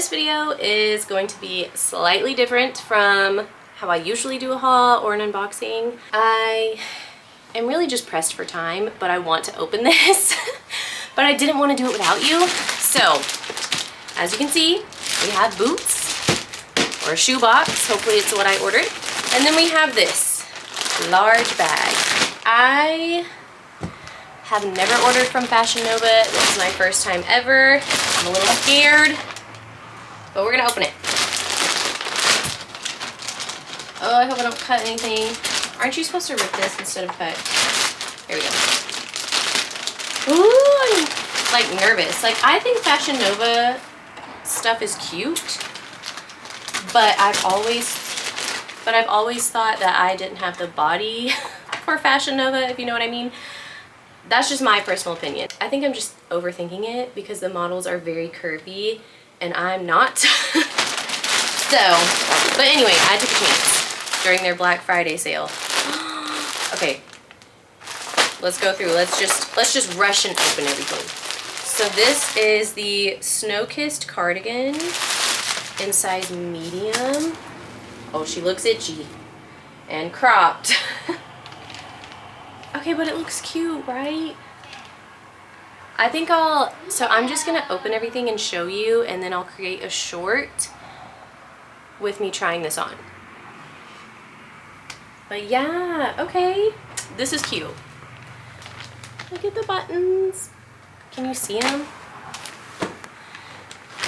This video is going to be slightly different from how I usually do a haul or an unboxing. I am really just pressed for time, but I want to open this, but I didn't want to do it without you. So, as you can see, we have boots or a shoe box. Hopefully it's what I ordered. And then we have this large bag. I have never ordered from Fashion Nova. This is my first time ever. I'm a little scared, but we're gonna open it. Oh, I hope I don't cut anything. Aren't you supposed to rip this instead of cut? There we go. Ooh, I'm like nervous. Like, I think Fashion Nova stuff is cute, but I've always thought that I didn't have the body for Fashion Nova, if you know what I mean. That's just my personal opinion. I think I'm just overthinking it because the models are very curvy and I'm not. So, but anyway, I took a chance during their Black Friday sale. Okay, let's go through. Let's just rush and open everything. So this is the Snow Kissed cardigan in size medium. Oh, she looks itchy and cropped. Okay, but it looks cute, right? I think so I'm just gonna open everything and show you, and then I'll create a short with me trying this on. But yeah, okay. This is cute. Look at the buttons. Can you see them?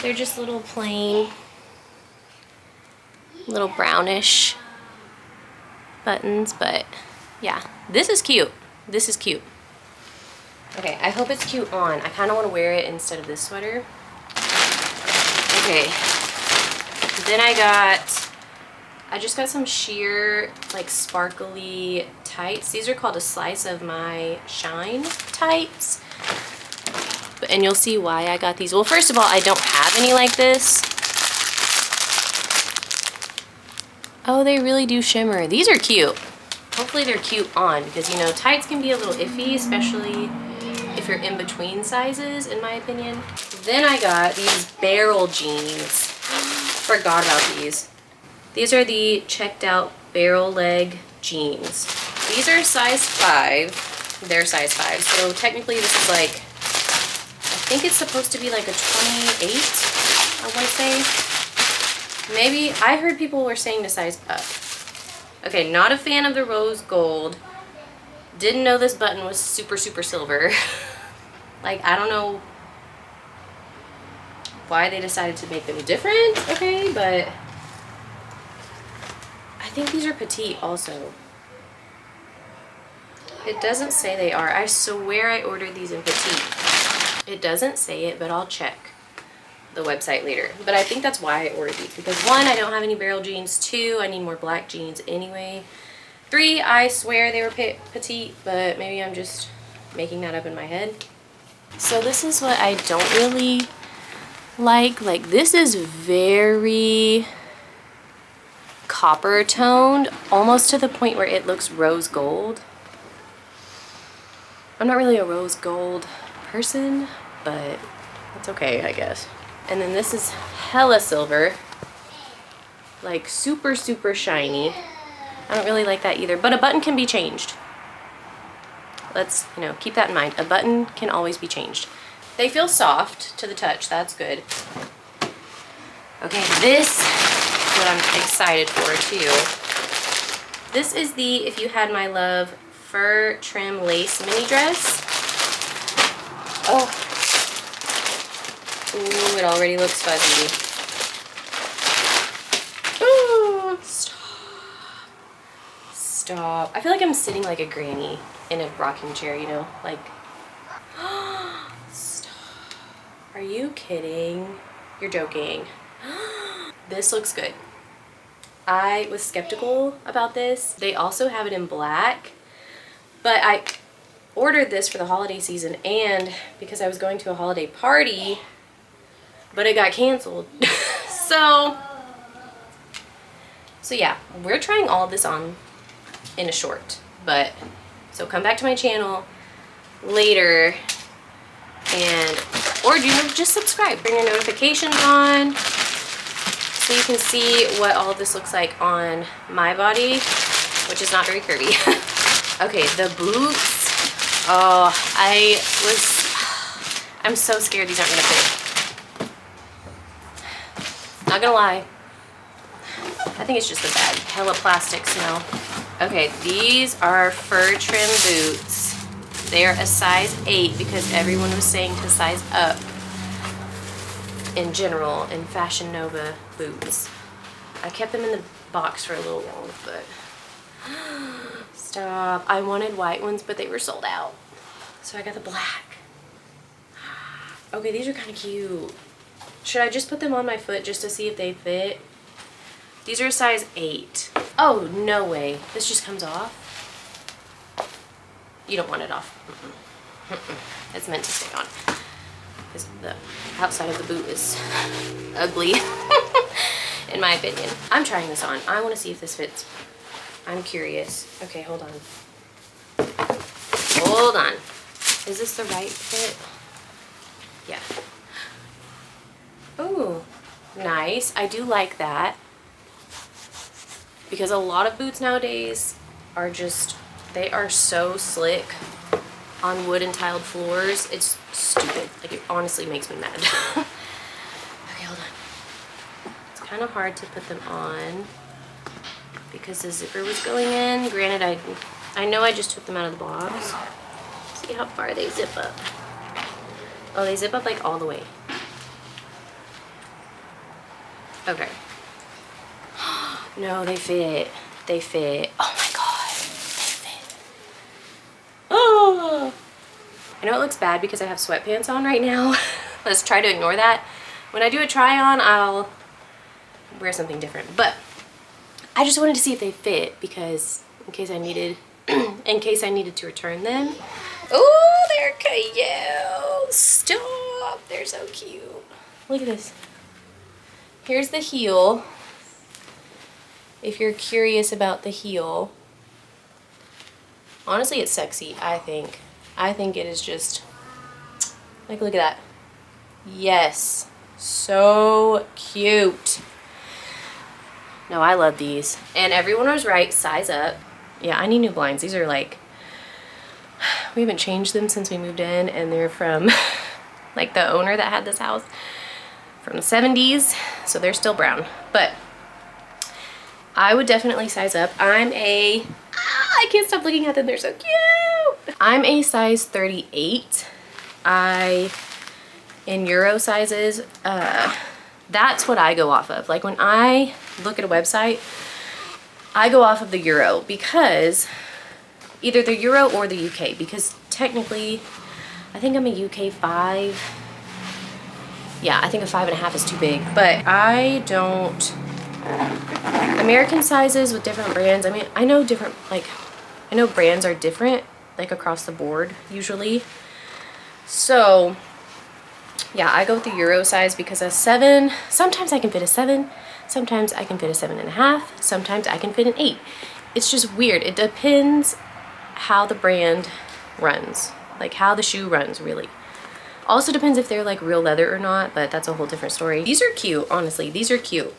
They're just little plain, little brownish buttons, but yeah, this is cute. This is cute. Okay, I hope it's cute on. I kind of want to wear it instead of this sweater. Okay. Then I just got some sheer, like, sparkly tights. These are called a Slice of My Shine tights. And you'll see why I got these. Well, first of all, I don't have any like this. Oh, they really do shimmer. These are cute. Hopefully they're cute on, because, you know, tights can be a little iffy, especially if you're in between sizes, in my opinion. Then I got these barrel jeans. Forgot about these. These are the checked out barrel leg jeans. These are size 5. They're size 5. So technically this is like, I think it's supposed to be like a 28, I want to say. Maybe, I heard people were saying to size up. Okay, not a fan of the rose gold. Didn't know this button was super, super silver. Like, I don't know why they decided to make them different, okay, but I think these are petite also. It doesn't say they are. I swear I ordered these in petite. It doesn't say it, but I'll check the website later. But I think that's why I ordered these, because 1, I don't have any barrel jeans. 2, I need more black jeans anyway. 3, I swear they were petite, but maybe I'm just making that up in my head. So this is what I don't really like. Like, this is very copper toned, almost to the point where it looks rose gold. I'm not really a rose gold person, but that's okay, I guess. And then this is hella silver, like super, super shiny. I don't really like that either, but a button can be changed. Let's, you know, keep that in mind. A button can always be changed. They feel soft to the touch, that's good. Okay, this is what I'm excited for too. This is the If You Had My Love fur trim lace mini dress. Oh. Ooh, it already looks fuzzy. Ooh, stop. Stop. I feel like I'm sitting like a granny in a rocking chair, you know? Like, stop. Are you kidding? You're joking. This looks good. I was skeptical about this. They also have it in black, but I ordered this for the holiday season and because I was going to a holiday party, but it got canceled. so yeah, we're trying all of this on in a short, but so come back to my channel later and, or you know, just subscribe, bring your notifications on, so you can see what all of this looks like on my body, which is not very curvy. Okay, the boots. Oh, I'm so scared these aren't gonna fit. Not gonna lie. I think it's just the bag. Hella plastic smell. Okay, these are fur trim boots. They are a size 8 because everyone was saying to size up in general in Fashion Nova boots. I kept them in the box for a little while, but stop. I wanted white ones, but they were sold out. So I got the black. Okay, these are kind of cute. Should I just put them on my foot just to see if they fit? These are a size 8. Oh, no way. This just comes off? You don't want it off. It's meant to stay on. Because the outside of the boot is ugly, in my opinion. I'm trying this on. I want to see if this fits. I'm curious. Okay, hold on. Hold on. Is this the right fit? Yeah. Oh, nice. I do like that. Because a lot of boots nowadays are just, they are so slick on wood and tiled floors. It's stupid. Like, it honestly makes me mad. Okay, hold on. It's kind of hard to put them on because the zipper was going in. Granted, I know I just took them out of the box. See how far they zip up. Oh, they zip up like all the way. Okay. No, they fit. They fit. Oh my god. They fit. Oh. I know it looks bad because I have sweatpants on right now. Let's try to ignore that. When I do a try on, I'll wear something different. But I just wanted to see if they fit because in case I needed to return them. Oh, they're cute. Stop. They're so cute. Look at this. Here's the heel. If you're curious about the heel. Honestly, it's sexy, I think. I think it is just, like, look at that. Yes. So cute. No, I love these. And everyone was right, size up. Yeah, I need new blinds. These are like, we haven't changed them since we moved in, and they're from like the owner that had this house from the 70s, so they're still brown. But I would definitely size up. I can't stop looking at them, they're so cute. I'm a size 38. In Euro sizes, that's what I go off of. Like when I look at a website, I go off of the Euro because either the Euro or the UK, because technically I think I'm a UK 5. Yeah, I think a 5.5 is too big, but I don't, American sizes with different brands, I mean, I know brands are different, like across the board usually. So yeah, I go with the Euro size because a 7, sometimes I can fit a 7, sometimes I can fit a 7.5, sometimes I can fit an 8. It's just weird. It depends how the brand runs, like how the shoe runs really. Also depends if they're like real leather or not, but that's a whole different story. These are cute, honestly, these are cute.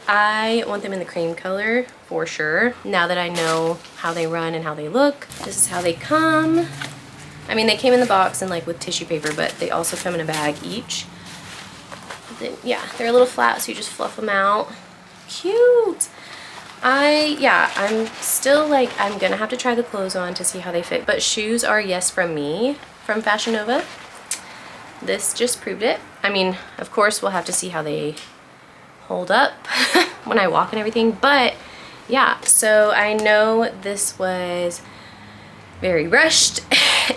I want them in the cream color for sure. Now that I know how they run and how they look, this is how they come. I mean, they came in the box and like with tissue paper, but they also come in a bag each. Then, yeah, they're a little flat, so you just fluff them out. Cute. I'm still like, I'm gonna have to try the clothes on to see how they fit, but shoes are yes from me, from Fashion Nova. This just proved it. I mean, of course, we'll have to see how they hold up when I walk and everything, but yeah, so I know this was very rushed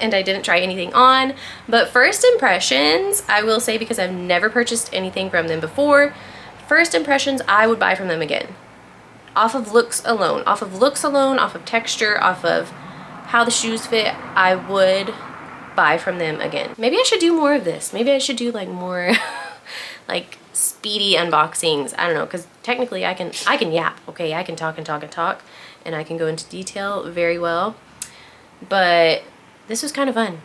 and I didn't try anything on, but first impressions, I will say, because I've never purchased anything from them before, first impressions, I would buy from them again. Off of looks alone, off of texture, off of how the shoes fit, I would buy from them again. Maybe I should do more of this. Maybe I should do like more like speedy unboxings. I don't know, because technically I can yap, okay? I can talk and talk and talk, and I can go into detail very well. But this was kind of fun,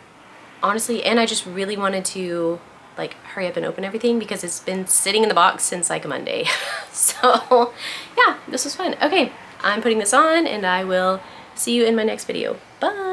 honestly, and I just really wanted to like hurry up and open everything because it's been sitting in the box since like Monday. So yeah, this was fun. Okay, I'm putting this on and I will see you in my next video. Bye.